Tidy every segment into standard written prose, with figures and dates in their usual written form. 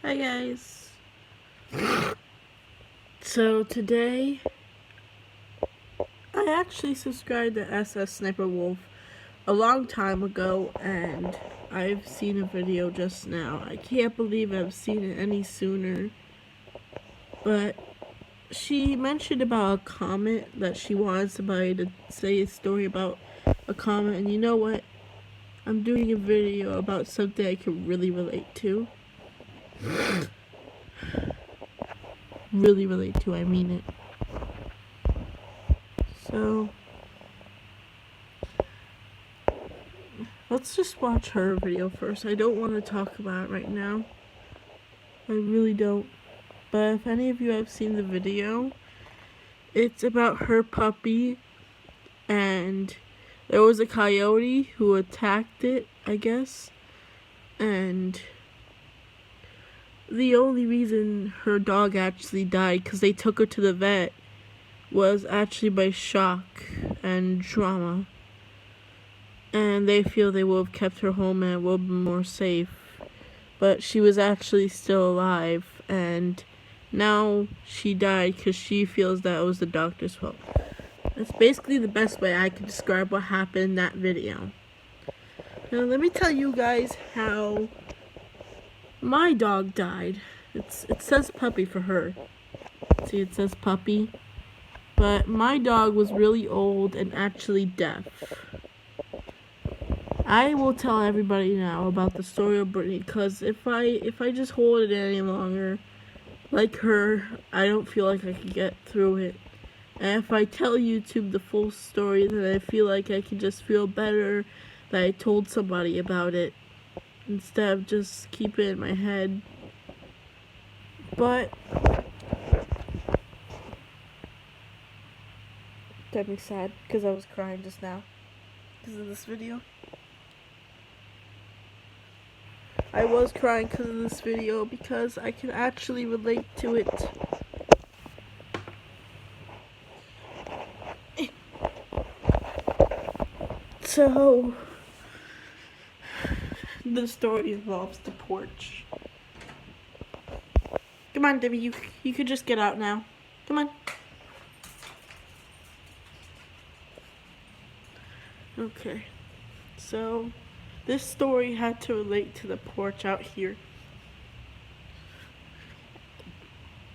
Hi guys. So today I actually subscribed to SS Sniper Wolf a long time ago, and I've seen a video just now. I can't believe I've seen it any sooner. But she mentioned about a comment that she wanted somebody to say a story about a comment, and you know what? I'm doing a video about something I can really relate to. Really relate to, I mean it. So let's just watch her video first. I don't want to talk about it right now. I really don't. But if any of you have seen the video, it's about her puppy, and there was a coyote who attacked it, I guess. And the only reason her dog actually died, because they took her to the vet, was actually by shock and trauma. And they feel they would have kept her home and it would have been more safe. But she was actually still alive, and now she died because she feels that it was the doctor's fault. That's basically the best way I can describe what happened in that video. Now let me tell you guys how my dog died. It says puppy for her. See, it says puppy. But my dog was really old and actually deaf. I will tell everybody now about the story of Brittany, because if I just hold it any longer, like her, I don't feel like I can get through it. And if I tell YouTube the full story, then I feel like I can just feel better that I told somebody about it, instead of just keep it in my head. But Demi's sad because I was crying just now because of this video. I was crying because of this video because I can actually relate to it. So, the story involves the porch. Come on, Demi, you could just get out now. Come on. Okay, so this story had to relate to the porch out here.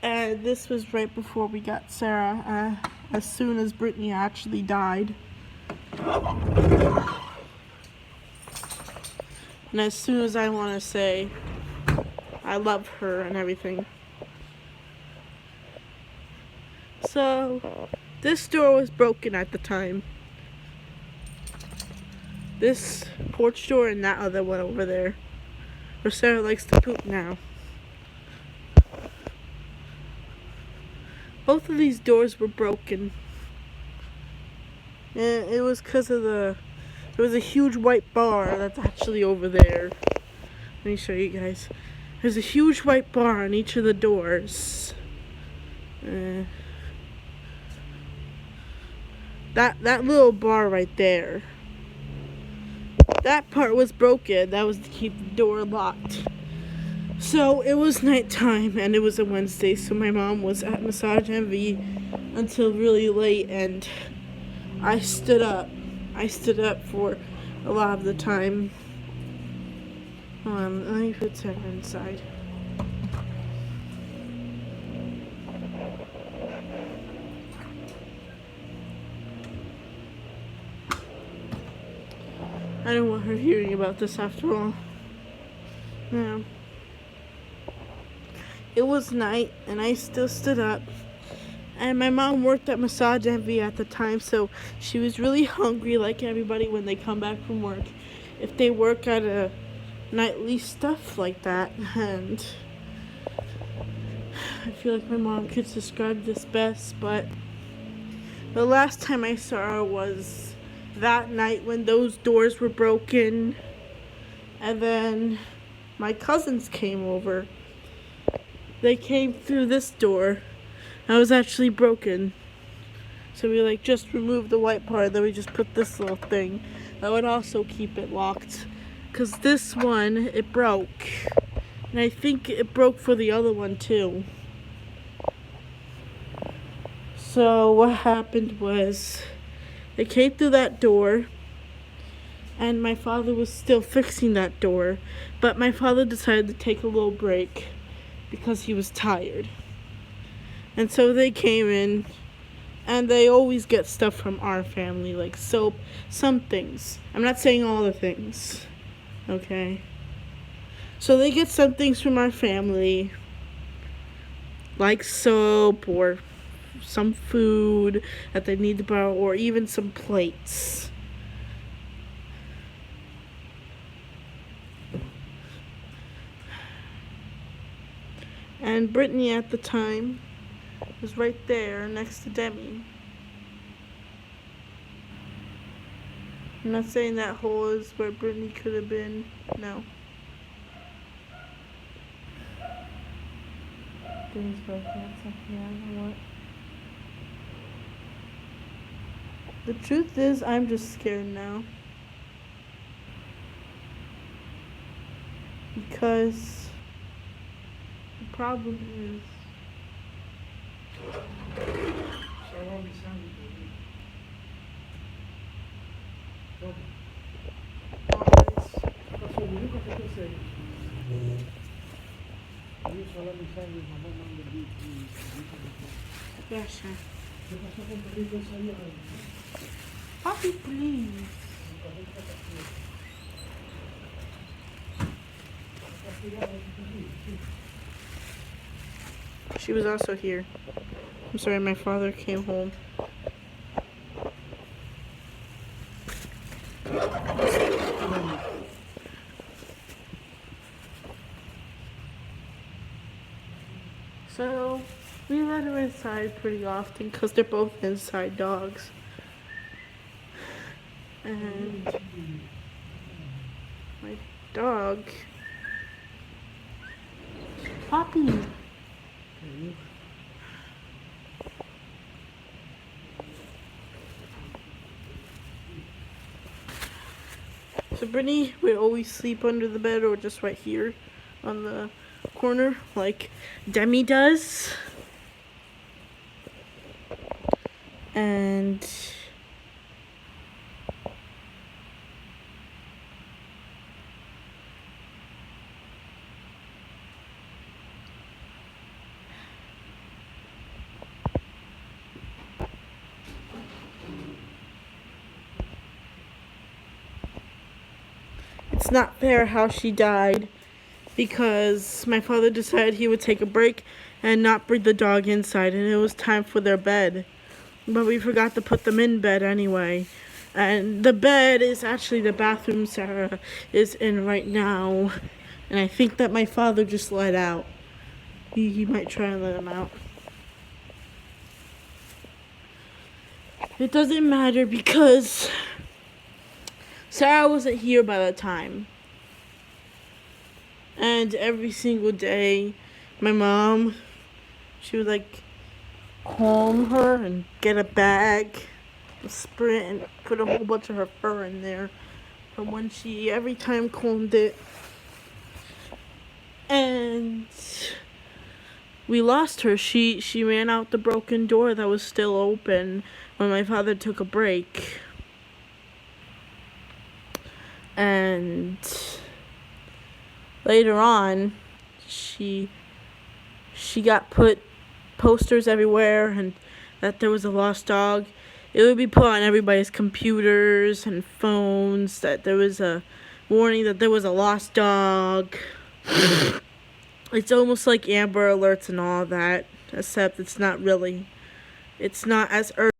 And this was right before we got Sarah, as soon as Brittany actually died. And as soon as I want to say I love her and everything. So, this door was broken at the time. This porch door and that other one over there, where Sarah likes to poop now. Both of these doors were broken. And it was because of there was a huge white bar that's actually over there. Let me show you guys. There's a huge white bar on each of the doors. That little bar right there. That part was broken. That was to keep the door locked. So it was nighttime and it was a Wednesday, so my mom was at Massage Envy until really late, and I stood up. I stood up for a lot of the time. Let me put Sarah inside. I don't want her hearing about this after all. Yeah. It was night and I still stood up. And my mom worked at Massage Envy at the time, so she was really hungry, like everybody when they come back from work. If they work at a nightly stuff like that, and I feel like my mom could describe this best, but the last time I saw her was that night when those doors were broken, and then my cousins came over. They came through this door. That was actually broken. So we just removed the white part, then we just put this little thing that would also keep it locked. Because this one, it broke. And I think it broke for the other one too. So what happened was, they came through that door, and my father was still fixing that door, but my father decided to take a little break because he was tired. And so they came in, and they always get stuff from our family, like soap, some things. I'm not saying all the things, okay? So they get some things from our family, like soap or some food that they need to borrow, or even some plates. And Brittany at the time was right there next to Demi. I'm not saying that hole is where Brittany could have been. No. Demi's barking at something. I don't know what. The truth is, I'm just scared now. Because the problem is, yes, sir. Papi, please. She was also here. I'm sorry, my father came home. So, we let her inside pretty often because they're both inside dogs. And my dog, Poppy. So Brittany would always sleep under the bed or just right here on the corner like Demi does. And it's not fair how she died, because my father decided he would take a break and not bring the dog inside, and it was time for their bed. But we forgot to put them in bed anyway. And the bed is actually the bathroom Sarah is in right now. And I think that my father just let out. He might try and let him out. It doesn't matter because Sarah wasn't here by the time. And every single day, my mom, she would like comb her and get a bag, sprint, and put a whole bunch of her fur in there from when she every time combed it. And we lost her. She ran out the broken door that was still open when my father took a break. And later on, she got put posters everywhere and that there was a lost dog. It would be put on everybody's computers and phones that there was a warning that there was a lost dog. It's almost like Amber Alerts and all that, except it's not really. It's not as urgent.